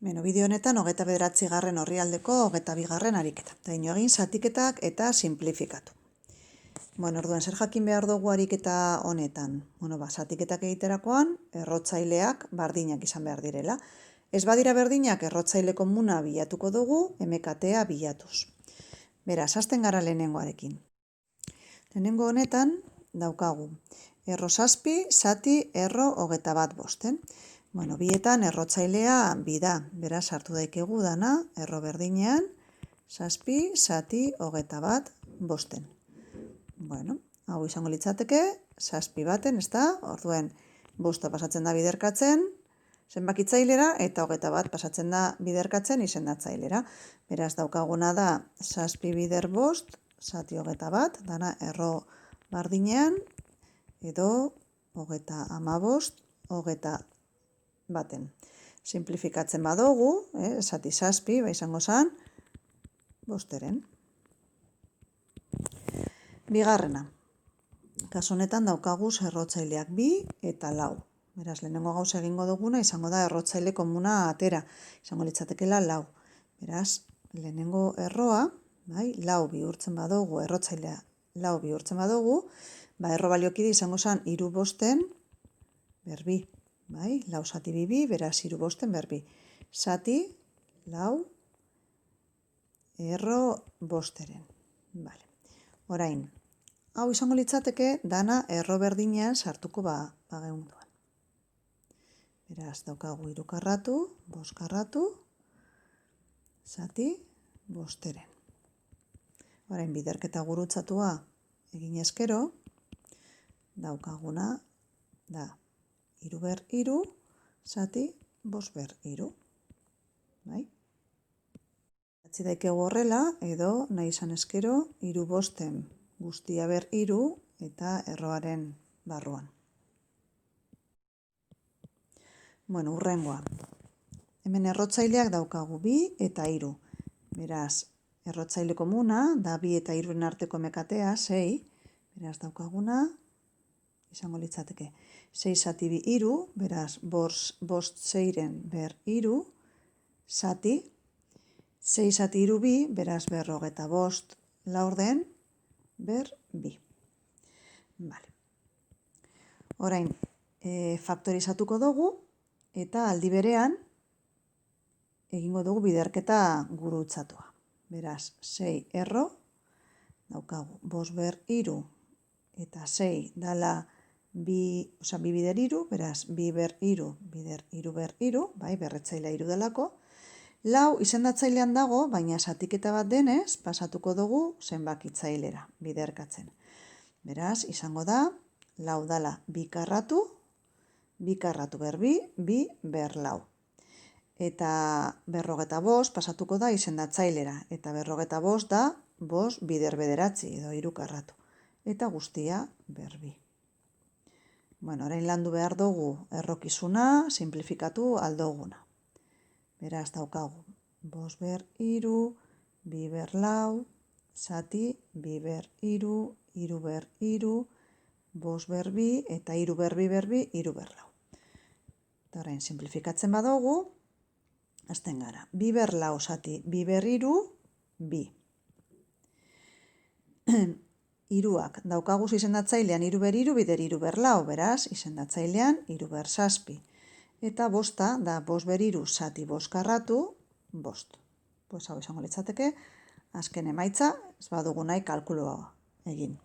Bideo honetan 29. orrialdeko 22. ariketa. Eta egin zatiketak eta simplifikatu. Orduan, zer jakin behar dugu ariketa honetan? Zatiketak egiterakoan, errotzaileak bardinak izan behar direla. Ez badira berdinak, errotzaile komuna bilatuko dugu, MKTA bilatuz. Beraz, hasten gara lehenengoarekin. Lehenengo honetan daukagu. Erro 7, zati, erro 21. Bietan errotzailea bi da, beraz hartu daikegu dana, erro berdinean, 7, zati, 21. Hau izango litzateke, 7 baten, ez da? Orduen, bosta pasatzen da biderkatzen, zenbakitzailera, eta 21 pasatzen da biderkatzen izendatzailera. Beraz, daukaguna da, 7 bider bost, zati 21, dana erro berdinean, edo 25, 21. Simplifikatzen badugu, zati 7, izango zen, bosteren. Bigarrena. Kasu honetan daukagu errotzaileak 2 eta 4. Beraz, lehenengo gauza egingo duguna izango da errotzaile komuna atera. Izango litzatekela 4. Beraz, lehenengo erroa, 4 bihurtzen badugu, errotzailea 4 bihurtzen badugu, erro baliokide izango zen 3 bosten berbi. 4 zati 2, beraz 3 bosten berbi. Zati, 4, erro bosteren. Orain, hau izango litzateke dana erro berdinean sartuko bageunduan. Beraz, daukagu 3 karratu, 5 karratu, zati, bosteren. Orain, biderketa gurutzatua egin ezkero, daukaguna da 3 ber 3, zati, 5 ber 3. Atzi daikegu horrela, edo nahi izan ezkero, 3 bosten guztia ber 3 eta erroaren barruan. Hurrengoa. Hemen errotzaileak daukagu 2 eta 3. Beraz, errotzaile komuna, da 2 eta 3 arteko MKTA, 6. Beraz, daukaguna, izango litzateke. 6 zati 2, 3, beraz, bost 6-ren ber 3, zati, 6 zati 3, 2, beraz, ber 25 laurden, ber 2. Orain, faktorizatuko dugu, eta aldi berean, egingo dugu biderketa gurutzatua. Beraz, 6 erro, daukagu, 5 ber 3, eta 6 dala 2 bider 3, beraz, 2 ber 3, bider 3 ber 3, berretzailea 3 delako. 4 izendatzailean dago, baina zatiketa bat denez, pasatuko dugu zenbakitzailera, biderkatzen. Beraz, izango da, 4 dala 2 karratu, 2 karratu ber 2, 2 ber 4. Eta 55 pasatuko da izendatzailera, eta 55 da 5 bider bederatzi, edo 3 karratu. Eta guztia ber 2. Orain landu behar dugu errokizuna, simplifikatu aldoguna. Beraz, daukagu 5 ber 3, 2 ber 4, zati, 2 ber 3, 3 ber 3, 5 ber 2, eta 3 ber 2 ber 2, 3 ber 4. Eta orain, simplifikatzen badugu, hasten gara. 2 ber 4 zati, 2 ber 3, 2. Iruak daukaguz izendatzailean 3 ber 3, bider 3 ber 4, beraz, izendatzailean 3 ber 7. Eta bosta da 5 ber 3 zati 5 karratu, bost. Hau izango litzateke, azken emaitza, ez badugu nahi kalkuloa egin.